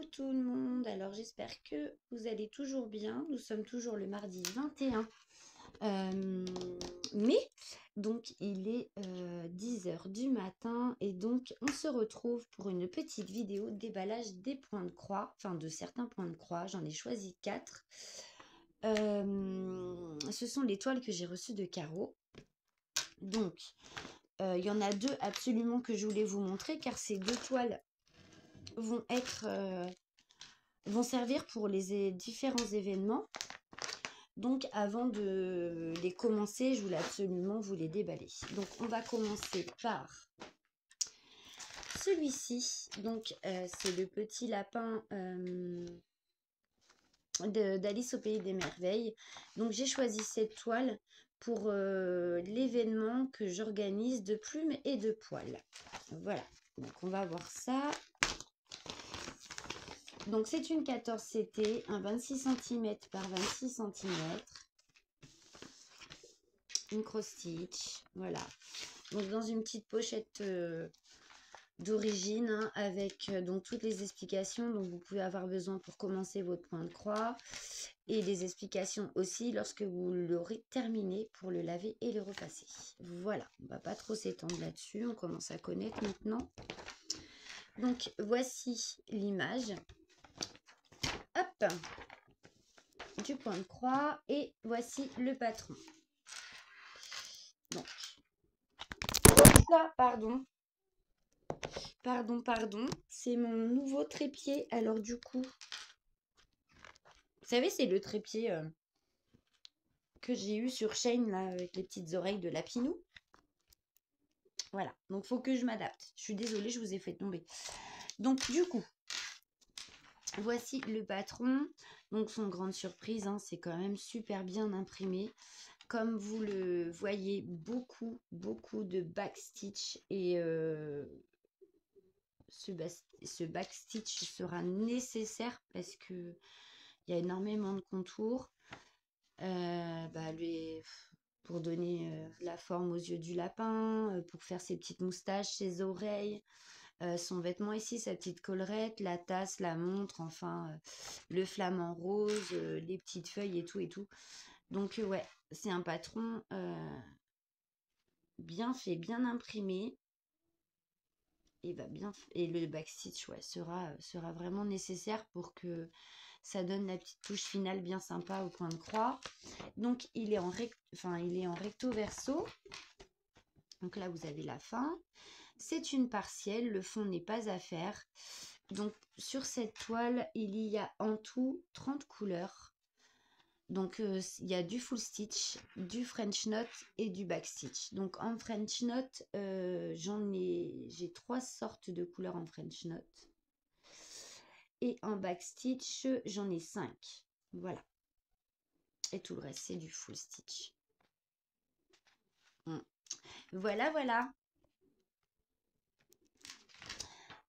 Coucou tout le monde, alors j'espère que vous allez toujours bien. Nous sommes toujours le mardi 21 mai, donc il est 10 h du matin et donc on se retrouve pour une petite vidéo déballage des points de croix, enfin de certains points de croix, j'en ai choisi 4. Ce sont les toiles que j'ai reçues de Caro. Donc il y en a 2 absolument que je voulais vous montrer car ces 2 toiles vont servir pour les différents événements. Donc avant de les commencer, je voulais absolument vous les déballer. Donc on va commencer par celui-ci. Donc c'est le petit lapin d'Alice au Pays des Merveilles. Donc j'ai choisi cette toile pour l'événement que j'organise de plumes et de poils. Voilà, donc on va voir ça. Donc c'est une 14 CT, un 26 cm par 26 cm, une cross stitch, voilà. Donc dans une petite pochette d'origine hein, avec donc toutes les explications dont vous pouvez avoir besoin pour commencer votre point de croix et les explications aussi lorsque vous l'aurez terminé pour le laver et le repasser. Voilà, on va pas trop s'étendre là-dessus, on commence à connaître maintenant. Donc voici l'image. Hop, du point de croix et voici le patron. Donc, ça, pardon, c'est mon nouveau trépied. Alors du coup, vous savez, c'est le trépied que j'ai eu sur Shein là avec les petites oreilles de lapinou. Voilà, donc faut que je m'adapte. Je suis désolée, je vous ai fait tomber. Donc du coup, voici le patron. Donc son grande surprise, hein, c'est quand même super bien imprimé. Comme vous le voyez, beaucoup de backstitch et ce backstitch sera nécessaire parce que il y a énormément de contours pour donner la forme aux yeux du lapin, pour faire ses petites moustaches, ses oreilles, son vêtement ici, sa petite collerette, la tasse, la montre, enfin le flamant rose, les petites feuilles et tout et tout. Donc ouais, c'est un patron bien fait, bien imprimé. Et, et le backstitch ouais, sera vraiment nécessaire pour que ça donne la petite touche finale bien sympa au point de croix. Donc il est en recto verso. Donc là vous avez la fin. C'est une partielle, le fond n'est pas à faire. Donc sur cette toile, il y a en tout 30 couleurs. Donc il y a du full stitch, du French knot et du back stitch. Donc en French knot, j'ai 3 sortes de couleurs en French knot. Et en back stitch, j'en ai 5. Voilà. Et tout le reste, c'est du full stitch. Voilà.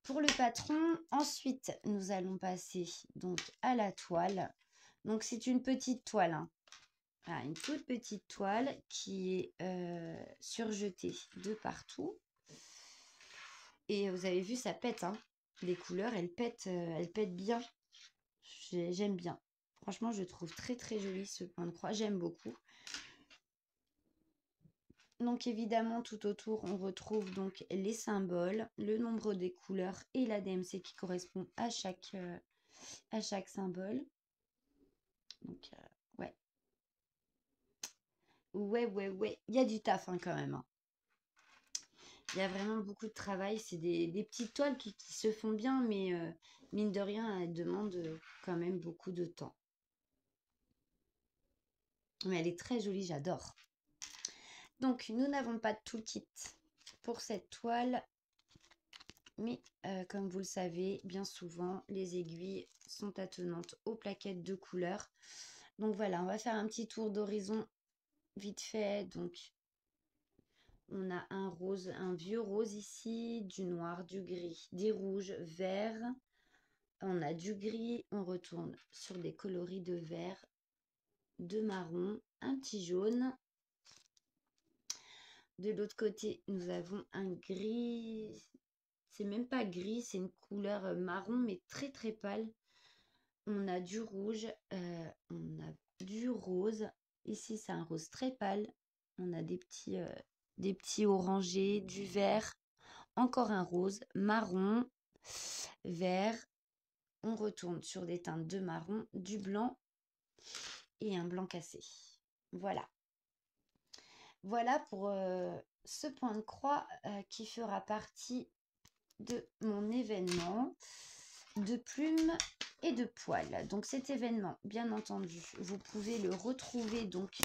Pour le patron, ensuite, nous allons passer donc à la toile. Donc c'est une petite toile, hein. Voilà, une toute petite toile qui est surjetée de partout. Et vous avez vu, ça pète, hein. Les couleurs, elles pètent bien. J'aime bien. Franchement, je trouve très joli ce point de croix. J'aime beaucoup. Donc évidemment, tout autour, on retrouve donc les symboles, le nombre des couleurs et la DMC qui correspond à chaque symbole. Donc, ouais. Ouais. Il y a du taf hein, quand même. Hein. Il y a vraiment beaucoup de travail. C'est des petites toiles qui se font bien, mais mine de rien, elles demandent quand même beaucoup de temps. Mais elle est très jolie, j'adore. Donc, nous n'avons pas de toolkit pour cette toile. Mais comme vous le savez, bien souvent, les aiguilles sont attenantes aux plaquettes de couleurs. Donc voilà, on va faire un petit tour d'horizon vite fait. Donc, on a un rose, un vieux rose ici, du noir, du gris, des rouges, verts. On a du gris, on retourne sur des coloris de vert, de marron, un petit jaune. De l'autre côté, nous avons un gris, c'est même pas gris, c'est une couleur marron, mais très très pâle. On a du rouge, on a du rose. Ici, c'est un rose très pâle. On a des petits orangés, du vert, encore un rose, marron, vert. On retourne sur des teintes de marron, du blanc et un blanc cassé. Voilà. Voilà pour ce point de croix qui fera partie de mon événement de plumes et de poils. Donc cet événement, bien entendu, vous pouvez le retrouver donc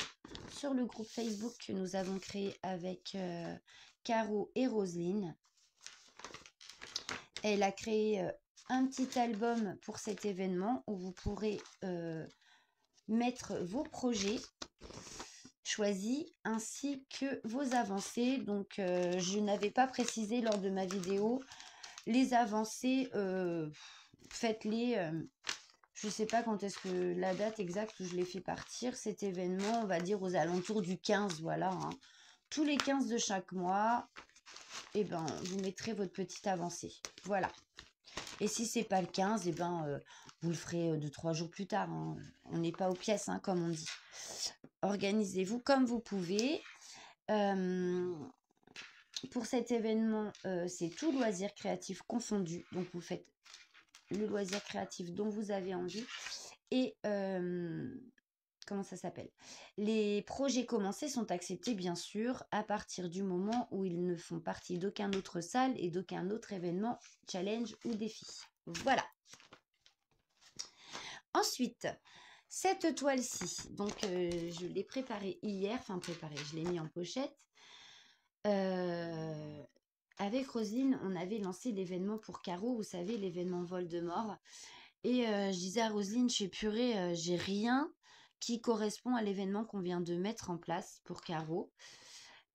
sur le groupe Facebook que nous avons créé avec Caro et Roselyne. Elle a créé un petit album pour cet événement où vous pourrez mettre vos projets choisis ainsi que vos avancées. Donc je n'avais pas précisé lors de ma vidéo les avancées, faites-les. Je ne sais pas quand est-ce que la date exacte où je l'ai fait partir cet événement, on va dire aux alentours du 15, voilà. Hein. Tous les 15 de chaque mois, et ben, vous mettrez votre petite avancée. Voilà. Et si c'est pas le 15, et ben, vous le ferez 2-3 jours plus tard. Hein. On n'est pas aux pièces, hein, comme on dit. Organisez-vous comme vous pouvez. Pour cet événement, c'est tout loisir créatif confondu. Donc, vous faites le loisir créatif dont vous avez envie. Et comment ça s'appelle? Les projets commencés sont acceptés, bien sûr, à partir du moment où ils ne font partie d'aucun autre salle et d'aucun autre événement, challenge ou défi. Voilà. Ensuite, cette toile-ci, donc je l'ai préparée hier, enfin préparée, je l'ai mis en pochette. Avec Roselyne, on avait lancé l'événement pour Caro, vous savez, l'événement Voldemort. Et je disais à Roselyne, je suis purée, j'ai rien qui correspond à l'événement qu'on vient de mettre en place pour Caro.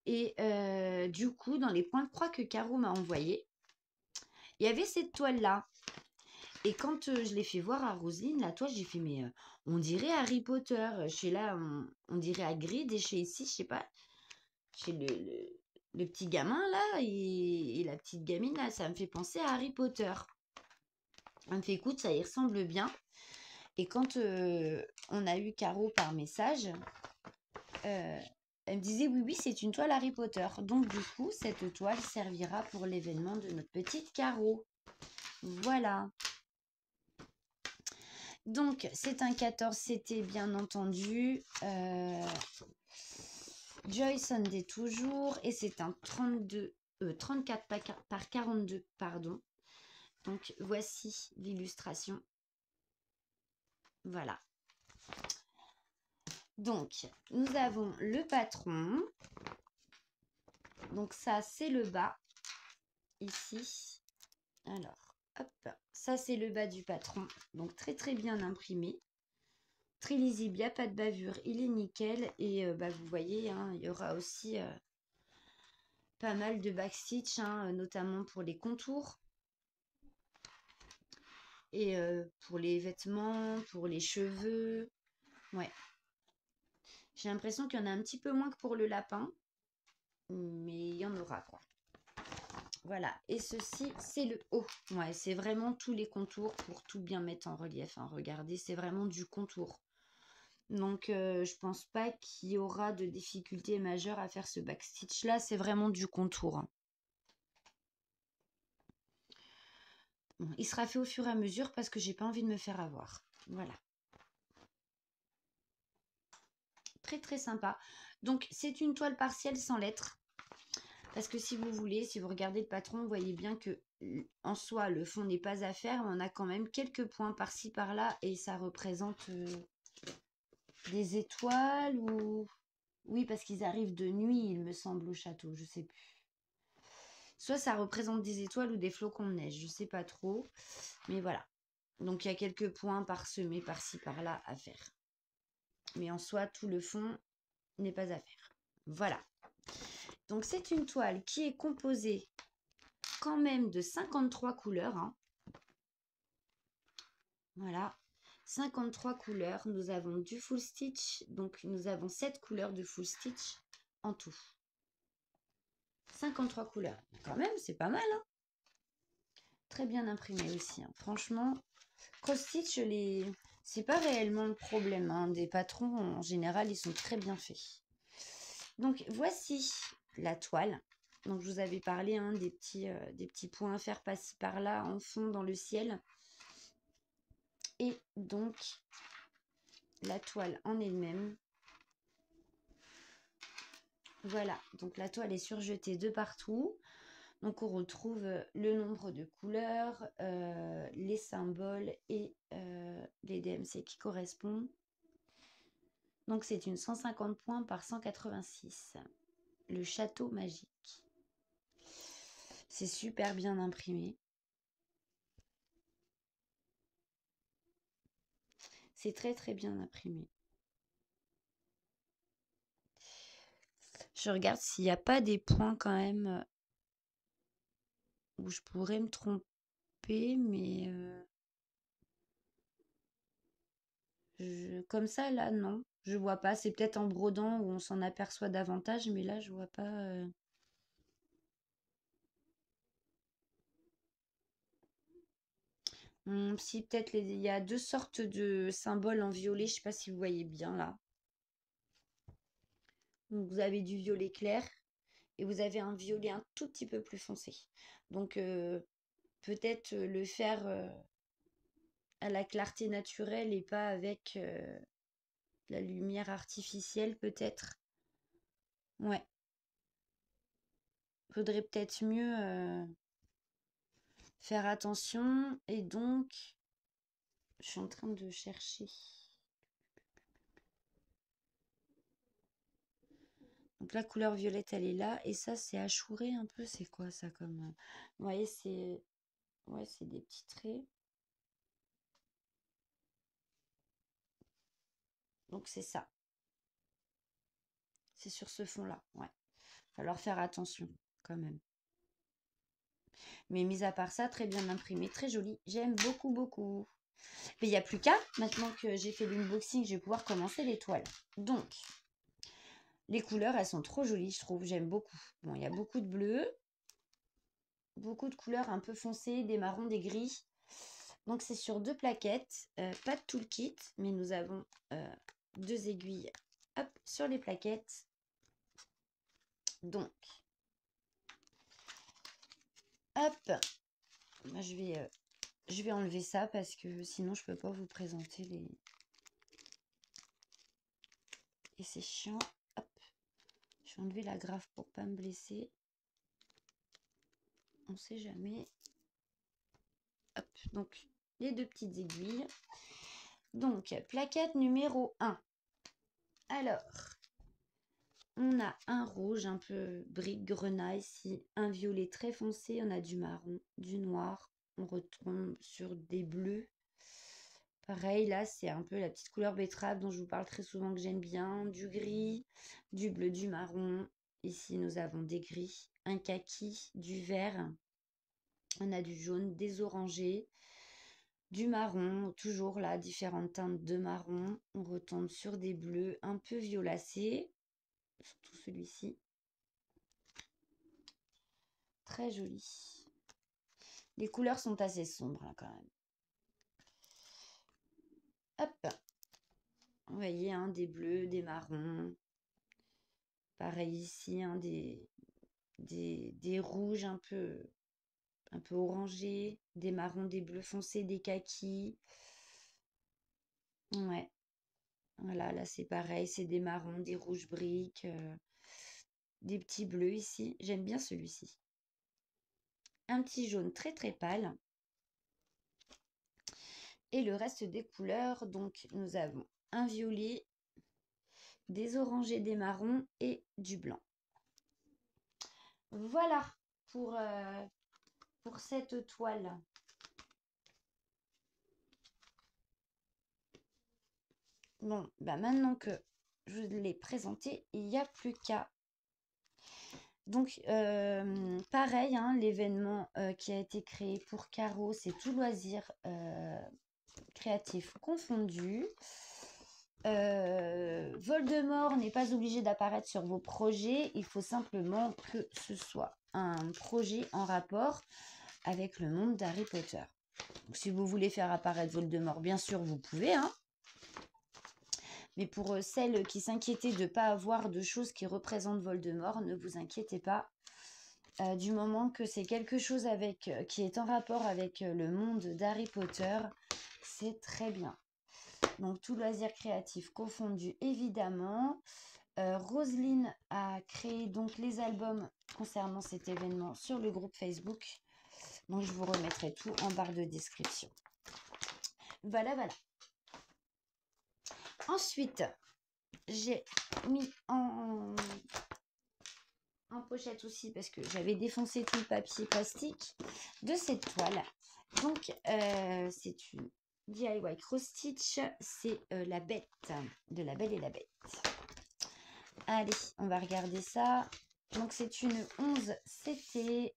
Et du coup, dans les points de croix que Caro m'a envoyés, il y avait cette toile-là. Et quand je l'ai fait voir à Roselyne, la toile, j'ai fait, mais on dirait Harry Potter. Chez là, on dirait Hagrid. Et chez ici, je sais pas, chez le petit gamin là et la petite gamine là, ça me fait penser à Harry Potter. Elle me fait, écoute, ça y ressemble bien. Et quand on a eu Caro par message, elle me disait, oui, oui, c'est une toile Harry Potter. Donc du coup, cette toile servira pour l'événement de notre petite Caro. Voilà. Donc, c'est un 14 CT, bien entendu. Joy Sunday toujours. Et c'est un 34 par 42, pardon. Donc, voici l'illustration. Voilà. Donc, nous avons le patron. Donc, ça, c'est le bas. Ici. Alors, hop. Ça, c'est le bas du patron. Donc, très, très bien imprimé. Très lisible, il n'y a pas de bavure, il est nickel. Et vous voyez, hein, il y aura aussi pas mal de backstitch, hein, notamment pour les contours. Et pour les vêtements, pour les cheveux. Ouais. J'ai l'impression qu'il y en a un petit peu moins que pour le lapin. Mais il y en aura, quoi. Voilà. Et ceci, c'est le haut. Ouais, c'est vraiment tous les contours pour tout bien mettre en relief. Hein. Regardez, c'est vraiment du contour. Donc, je pense pas qu'il y aura de difficulté majeure à faire ce backstitch là. C'est vraiment du contour. Hein. Bon, il sera fait au fur et à mesure parce que j'ai pas envie de me faire avoir. Voilà. Très très sympa. Donc, c'est une toile partielle sans lettres. Parce que si vous voulez, si vous regardez le patron, vous voyez bien que en soi, le fond n'est pas à faire. Mais on a quand même quelques points par-ci par-là. Et ça représente des étoiles ou... Oui, parce qu'ils arrivent de nuit, il me semble, au château. Je sais plus. Soit ça représente des étoiles ou des flocons de neige. Je sais pas trop. Mais voilà. Donc, il y a quelques points parsemés par-ci par-là à faire. Mais en soi, tout le fond n'est pas à faire. Voilà. Donc, c'est une toile qui est composée quand même de 53 couleurs. Hein. Voilà. 53 couleurs. Nous avons du full stitch. Donc, nous avons 7 couleurs de full stitch en tout. 53 couleurs. Quand même, c'est pas mal. Hein. Très bien imprimé aussi, hein. Franchement, cross-stitch, c'est pas réellement le problème, hein. Des patrons, en général, ils sont très bien faits. Donc, voici la toile. Donc, je vous avais parlé, hein, des petits points à faire par-ci par-là en fond dans le ciel. Et donc, la toile en elle-même. Voilà, donc la toile est surjetée de partout. Donc, on retrouve le nombre de couleurs, les symboles et les DMC qui correspondent. Donc, c'est une 150 points par 186. Le château magique. C'est super bien imprimé. C'est très très bien imprimé. Je regarde s'il n'y a pas des points quand même où je pourrais me tromper, mais comme ça là, non. Je vois pas. C'est peut-être en brodant où on s'en aperçoit davantage, mais là, je vois pas. Si, peut-être il y a deux sortes de symboles en violet. Je sais pas si vous voyez bien là. Donc, vous avez du violet clair et vous avez un violet un tout petit peu plus foncé. Donc, peut-être le faire à la clarté naturelle et pas avec la lumière artificielle, peut-être. Ouais. Faudrait peut-être mieux faire attention. Et donc, je suis en train de chercher. Donc la couleur violette, elle est là. Et ça, c'est achouré un peu. C'est quoi ça comme... Vous voyez, c'est... Ouais, c'est des petits traits. Donc c'est ça. C'est sur ce fond-là. Ouais. Falloir faire attention quand même. Mais mis à part ça, très bien imprimé, très joli. J'aime beaucoup, beaucoup. Mais il n'y a plus qu'à, maintenant que j'ai fait l'unboxing, je vais pouvoir commencer les toiles. Donc, les couleurs, elles sont trop jolies, je trouve. J'aime beaucoup. Bon, il y a beaucoup de bleu, beaucoup de couleurs un peu foncées, des marrons, des gris. Donc, c'est sur deux plaquettes. Pas de tout le kit, mais nous avons deux aiguilles, hop, sur les plaquettes. Donc, hop, moi, je vais enlever ça parce que sinon, je peux pas vous présenter les... Et c'est chiant. Hop, je vais enlever la graffe pour pas me blesser. On sait jamais. Hop, donc les deux petites aiguilles. Donc, plaquette numéro 1. Alors, on a un rouge un peu brique grenat ici, un violet très foncé, on a du marron, du noir. On retombe sur des bleus. Pareil, là, c'est un peu la petite couleur betterave dont je vous parle très souvent que j'aime bien. Du gris, du bleu, du marron. Ici, nous avons des gris, un kaki, du vert. On a du jaune, des orangés, du marron, toujours là, différentes teintes de marron. On retombe sur des bleus un peu violacés, surtout celui-ci. Très joli. Les couleurs sont assez sombres là, quand même. Hop. Vous voyez, hein, des bleus, des marrons. Pareil ici, hein, des rouges un peu orangés, des marrons, des bleus foncés, des kakis. Ouais. Voilà, là c'est pareil, c'est des marrons, des rouges briques, des petits bleus ici. J'aime bien celui-ci. Un petit jaune très très pâle. Et le reste des couleurs, donc nous avons un violet, des orangés, des marrons et du blanc. Voilà pour cette toile. Bon, bah maintenant que je l'ai présenté, il n'y a plus qu'à. Donc, pareil, hein, l'événement qui a été créé pour Caro, c'est tout loisir créatif confondu. Voldemort n'est pas obligé d'apparaître sur vos projets. Il faut simplement que ce soit un projet en rapport avec le monde d'Harry Potter. Donc, si vous voulez faire apparaître Voldemort, bien sûr, vous pouvez, hein. Mais pour celles qui s'inquiétaient de ne pas avoir de choses qui représentent Voldemort, ne vous inquiétez pas. Du moment que c'est quelque chose qui est en rapport avec le monde d'Harry Potter, c'est très bien. Donc, tout loisir créatif confondu, évidemment. Roselyne a créé donc les albums concernant cet événement sur le groupe Facebook. Donc, je vous remettrai tout en barre de description. Voilà, voilà. Ensuite, j'ai mis en pochette aussi, parce que j'avais défoncé tout le papier plastique de cette toile. Donc, c'est une DIY Cross Stitch. C'est la bête, de La Belle et la Bête. Allez, on va regarder ça. Donc, c'est une 11 CT.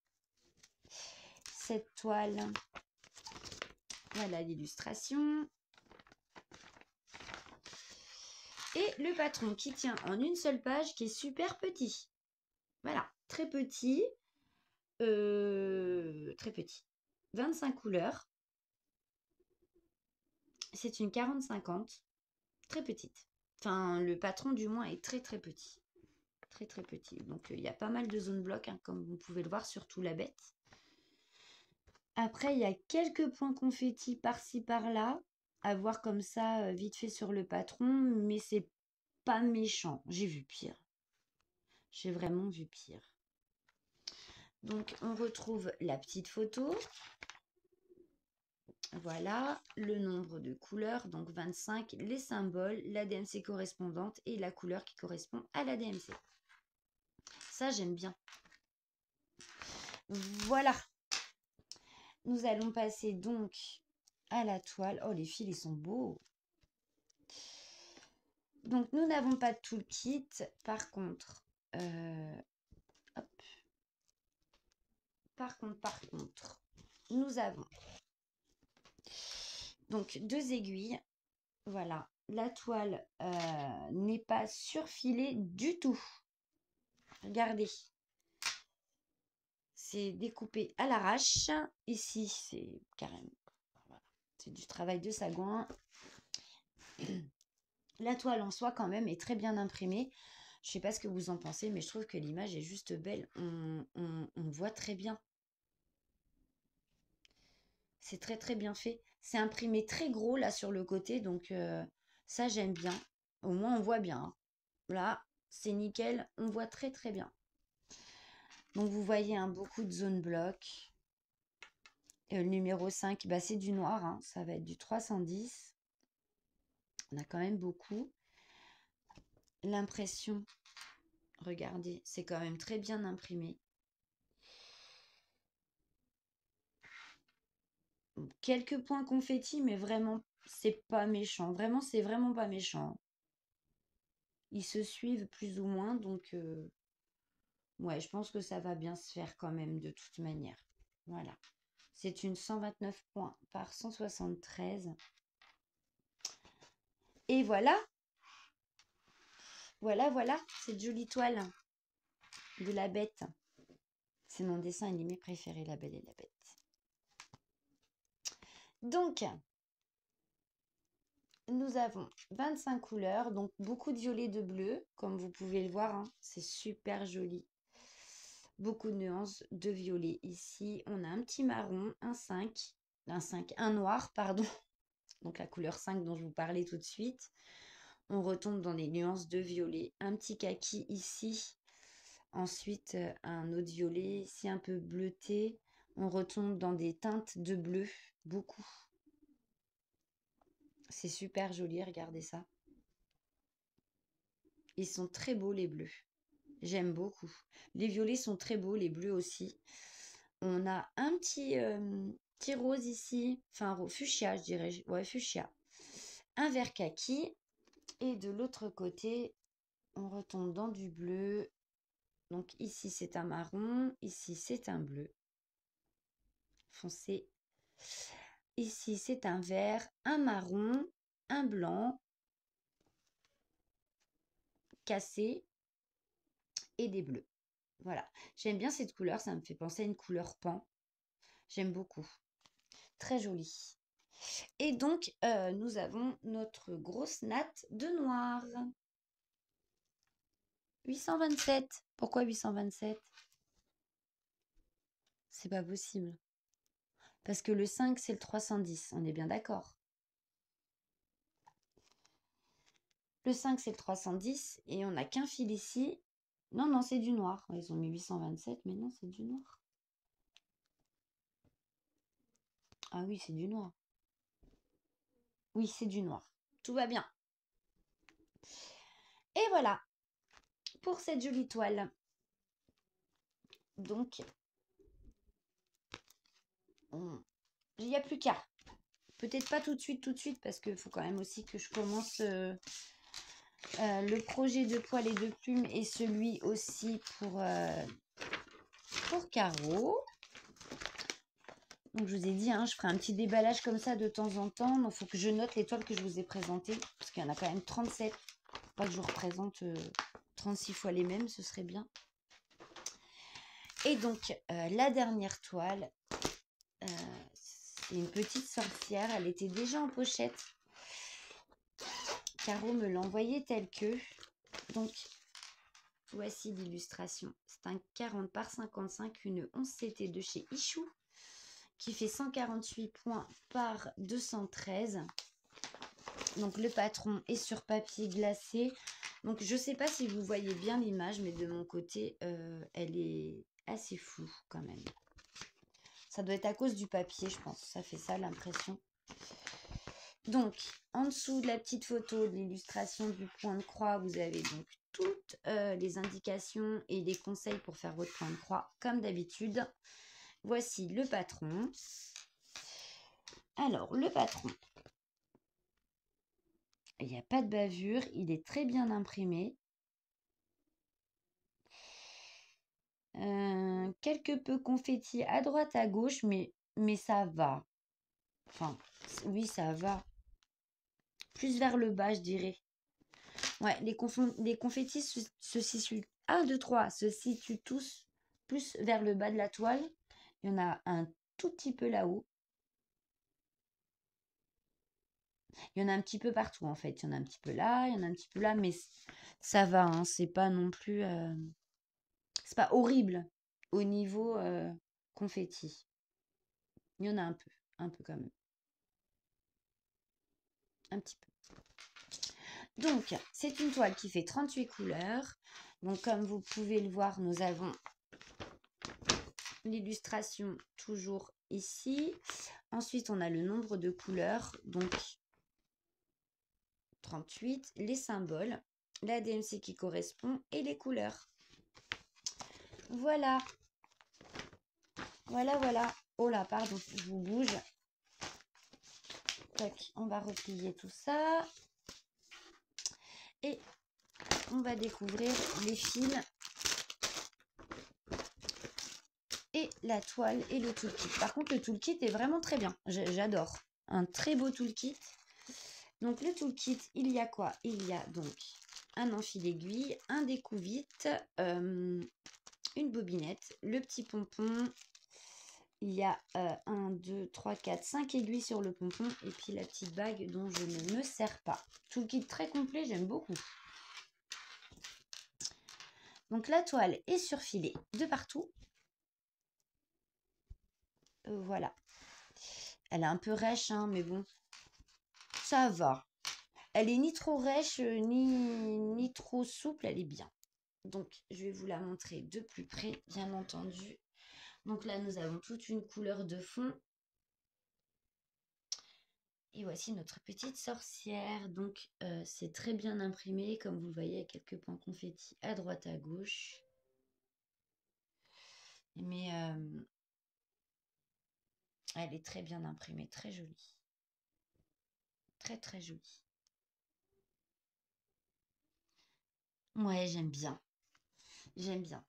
Cette toile. Voilà l'illustration. Et le patron qui tient en une seule page, qui est super petit. Voilà, très petit. Très petit. 25 couleurs. C'est une 40-50. Très petite. Enfin, le patron du moins est très très petit. Très très petit. Donc, il y a pas mal de zones blocs, hein, comme vous pouvez le voir, surtout la bête. Après, il y a quelques points confettis par-ci par-là, à voir comme ça, vite fait sur le patron, mais c'est pas méchant. J'ai vu pire. J'ai vraiment vu pire. Donc, on retrouve la petite photo. Voilà, le nombre de couleurs, donc 25, les symboles, la DMC correspondante et la couleur qui correspond à la DMC. Ça, j'aime bien. Voilà. Nous allons passer donc à la toile. Oh, les fils, ils sont beaux. Donc, nous n'avons pas tout le kit. Par contre, hop. Par contre, nous avons donc 2 aiguilles. Voilà. La toile n'est pas surfilée du tout. Regardez. C'est découpé à l'arrache. Ici, c'est carrément... Voilà. C'est du travail de sagouin. La toile en soi, quand même, est très bien imprimée. Je ne sais pas ce que vous en pensez, mais je trouve que l'image est juste belle. On voit très bien. C'est très très bien fait. C'est imprimé très gros là sur le côté, donc ça j'aime bien. Au moins on voit bien, hein. Là, c'est nickel, on voit très très bien. Donc vous voyez, hein, beaucoup de zones blocs. Le numéro 5, bah, c'est du noir, hein. Ça va être du 310. On a quand même beaucoup. L'impression, regardez, c'est quand même très bien imprimé. Quelques points confettis, mais vraiment, c'est pas méchant. Vraiment, c'est vraiment pas méchant. Ils se suivent plus ou moins, donc ouais, je pense que ça va bien se faire quand même de toute manière. Voilà. C'est une 129 points par 173. Et voilà. Voilà, voilà, cette jolie toile de la bête. C'est mon dessin animé préféré, La Belle et la Bête. Donc, nous avons 25 couleurs, donc beaucoup de violet, de bleu, comme vous pouvez le voir, hein, c'est super joli. Beaucoup de nuances de violet. Ici, on a un petit marron, un noir, pardon. Donc la couleur 5 dont je vous parlais tout de suite. On retombe dans des nuances de violet. Un petit kaki ici. Ensuite, un autre violet, ici un peu bleuté. On retombe dans des teintes de bleu, beaucoup. C'est super joli, regardez ça. Ils sont très beaux les bleus. J'aime beaucoup. Les violets sont très beaux, les bleus aussi. On a un petit rose ici, enfin fuchsia, je dirais. Ouais, fuchsia. Un vert kaki. Et de l'autre côté, on retombe dans du bleu. Donc ici, c'est un marron. Ici, c'est un bleu foncé. Ici, c'est un vert, un marron, un blanc cassé et des bleus. Voilà. J'aime bien cette couleur. Ça me fait penser à une couleur pan. J'aime beaucoup. Très joli. Et donc, nous avons notre grosse natte de noir. 827. Pourquoi 827? C'est pas possible. Parce que le 5, c'est le 310. On est bien d'accord. Le 5, c'est le 310. Et on n'a qu'un fil ici. Non, non, c'est du noir. Ils ont mis 827, mais non, c'est du noir. Ah oui, c'est du noir. Oui, c'est du noir. Tout va bien. Et voilà pour cette jolie toile. Donc, il n'y a plus qu'à. Peut-être pas tout de suite, parce qu'il faut quand même aussi que je commence le projet de poils et de plumes et celui aussi pour Caro. Donc je vous ai dit, hein, je ferai un petit déballage comme ça de temps en temps. Donc il faut que je note les toiles que je vous ai présentées, parce qu'il y en a quand même 37. Faut pas que je vous représente 36 fois les mêmes, ce serait bien. Et donc la dernière toile, c'est une petite sorcière. Elle était déjà en pochette. Caro me l'a envoyée telle que. Donc voici l'illustration. C'est un 40 par 55, une 11 CT de chez Ichou, qui fait 148 points par 213. Donc le patron est sur papier glacé. Donc je ne sais pas si vous voyez bien l'image, mais de mon côté, elle est assez floue quand même. Ça doit être à cause du papier, je pense. Ça fait ça l'impression. Donc, en dessous de la petite photo de l'illustration du point de croix, vous avez donc toutes les indications et les conseils pour faire votre point de croix, comme d'habitude. Voici le patron. Alors, le patron, il n'y a pas de bavure, il est très bien imprimé. Quelque peu confetti à droite, à gauche, mais ça va. Enfin, oui, ça va. Plus vers le bas, je dirais. Ouais, les confettis se situent 1, 2, 3, se situent tous plus vers le bas de la toile. Il y en a un tout petit peu là-haut. Il y en a un petit peu partout en fait. Il y en a un petit peu là, il y en a un petit peu là, mais ça va, hein, c'est pas non plus. C'est pas horrible au niveau confetti. Il y en a un peu quand même. Un petit peu. Donc, c'est une toile qui fait 38 couleurs. Donc, comme vous pouvez le voir, nous avons l'illustration toujours ici. Ensuite, on a le nombre de couleurs, donc 38, les symboles, la DMC qui correspond et les couleurs. Voilà. Voilà, voilà. Oh là, pardon, je vous bouge. Tac, on va replier tout ça. Et on va découvrir les fils et la toile et le toolkit. Par contre, le toolkit est vraiment très bien. J'adore. Un très beau toolkit. Donc, le toolkit, il y a quoi? Il y a donc un enfil aiguille, un découvite, une bobinette, le petit pompon. Il y a 1, 2, 3, 4, 5 aiguilles sur le pompon et puis la petite bague dont je ne me sers pas. Toolkit très complet, j'aime beaucoup. Donc, la toile est surfilée de partout. Voilà. Elle est un peu rêche, hein, mais bon, ça va. Elle est ni trop rêche, ni trop souple, elle est bien. Donc, je vais vous la montrer de plus près, bien entendu. Donc là, nous avons toute une couleur de fond. Et voici notre petite sorcière. Donc, c'est très bien imprimé, comme vous le voyez, avec quelques points confettis à droite, à gauche. Mais elle est très bien imprimée, très jolie. Très, très jolie. Ouais, j'aime bien. J'aime bien.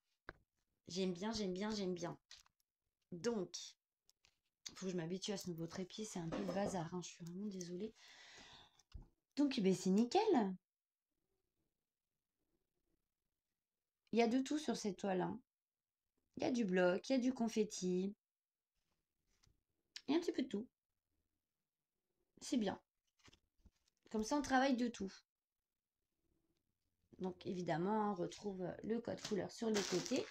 J'aime bien, j'aime bien, j'aime bien. Donc, il faut que je m'habitue à ce nouveau trépied. C'est un peu le bazar, hein, je suis vraiment désolée. Donc, ben, c'est nickel. Il y a de tout sur cette toile, hein. Il y a du bloc, il y a du confetti. et un petit peu de tout. C'est bien. Comme ça, on travaille de tout. Donc, évidemment, on retrouve le code couleur sur les côtés.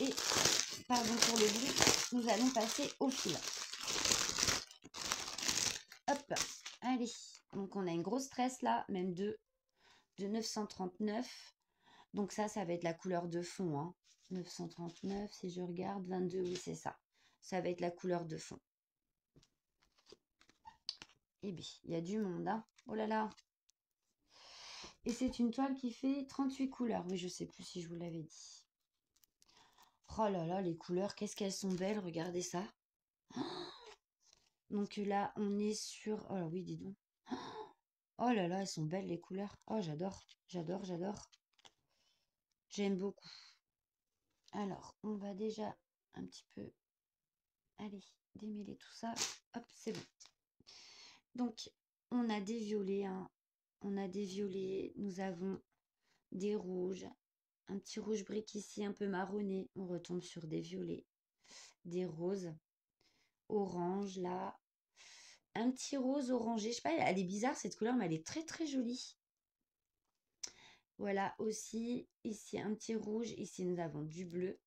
Et, pardon pour le bruit, nous allons passer au fil. Hop, allez. Donc, on a une grosse tresse là, même de 939. Donc, ça va être la couleur de fond. Hein. 939, si je regarde, 22, oui, c'est ça. Ça va être la couleur de fond. Eh bien, il y a du monde, hein. Oh là là. Et c'est une toile qui fait 38 couleurs. Oui, je sais plus si je vous l'avais dit. Oh là là, les couleurs, qu'est-ce qu'elles sont belles, regardez ça. Donc là, on est sur... Oh là oui, dis donc. Oh là là, elles sont belles les couleurs. Oh, j'adore, j'adore, j'adore. J'aime beaucoup. Alors, on va déjà un petit peu... Allez, démêler tout ça. Hop, c'est bon. Donc, on a des violets, hein. On a des violets, nous avons des rouges, un petit rouge brique ici, un peu marronné. On retombe sur des violets, des roses, orange là, un petit rose orangé. Je sais pas, elle est bizarre cette couleur, mais elle est très très jolie. Voilà, aussi, ici un petit rouge, ici nous avons du bleu.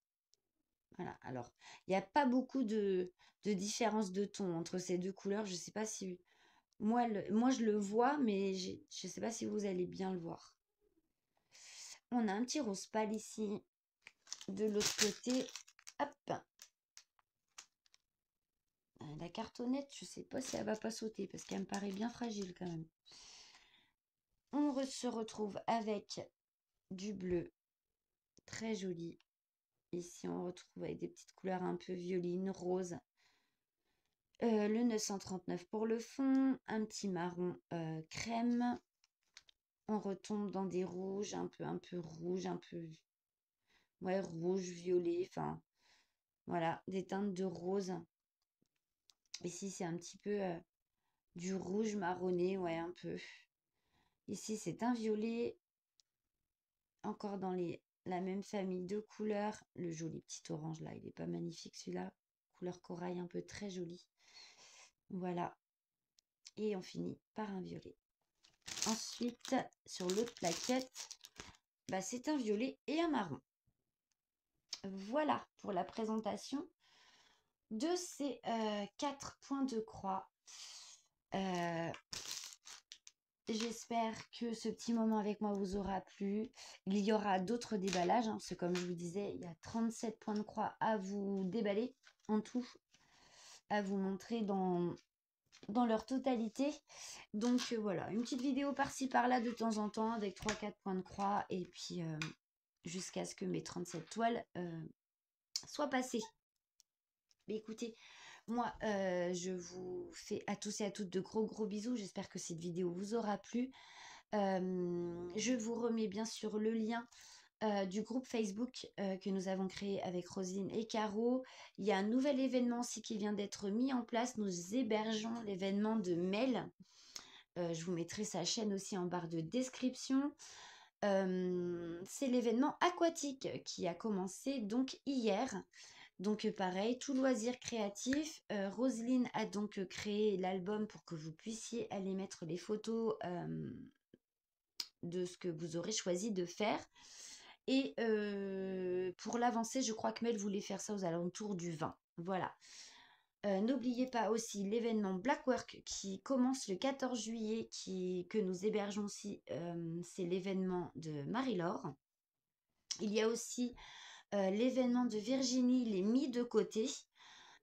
Voilà, alors, il n'y a pas beaucoup de différence de ton entre ces deux couleurs. Je ne sais pas si... Moi, je le vois, mais je ne sais pas si vous allez bien le voir. On a un petit rose pâle ici. De l'autre côté, hop. La cartonnette, je ne sais pas si elle va pas sauter parce qu'elle me paraît bien fragile quand même. On se retrouve avec du bleu, très joli. Ici, on retrouve avec des petites couleurs un peu violines, rose. Le 939 pour le fond, un petit marron crème. On retombe dans des rouges, un peu rouge, un peu ouais, rouge, violet, enfin voilà, des teintes de rose. Ici, c'est un petit peu du rouge marronné, ouais, un peu. Ici, c'est un violet, encore dans la même famille de couleurs. Le joli petit orange là, il est pas magnifique celui-là. Couleur corail un peu très joli. Voilà. Et on finit par un violet. Ensuite, sur l'autre plaquette, bah, c'est un violet et un marron. Voilà pour la présentation de ces 4 points de croix. J'espère que ce petit moment avec moi vous aura plu. Il y aura d'autres déballages, hein, parce que comme je vous disais, il y a 37 points de croix à vous déballer en tout, à vous montrer dans leur totalité. Donc voilà, une petite vidéo par-ci par-là de temps en temps avec 3-4 points de croix et puis jusqu'à ce que mes 37 toiles soient passées. Mais écoutez, moi je vous fais à tous et à toutes de gros bisous. J'espère que cette vidéo vous aura plu. Je vous remets bien sûr le lien du groupe Facebook que nous avons créé avec Roselyne et Caro. Il y a un nouvel événement aussi qui vient d'être mis en place. Nous hébergeons l'événement de Mel. Je vous mettrai sa chaîne aussi en barre de description. C'est l'événement aquatique qui a commencé donc hier. Donc pareil, tout loisir créatif. Roselyne a donc créé l'album pour que vous puissiez aller mettre les photos de ce que vous aurez choisi de faire. Et pour l'avancée, je crois que Mel voulait faire ça aux alentours du 20. Voilà. N'oubliez pas aussi l'événement Blackwork qui commence le 14 juillet, que nous hébergeons aussi. C'est l'événement de Marie-Laure. Il y a aussi l'événement de Virginie, les mis de côté.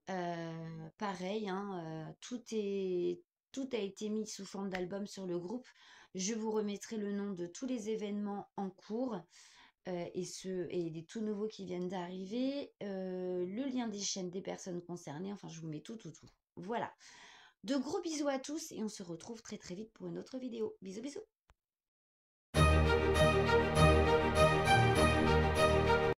Pareil, hein, tout a été mis sous forme d'album sur le groupe. Je vous remettrai le nom de tous les événements en cours et des tout nouveaux qui viennent d'arriver. Le lien des chaînes des personnes concernées. Enfin, je vous mets tout. Voilà. De gros bisous à tous et on se retrouve très vite pour une autre vidéo. Bisous.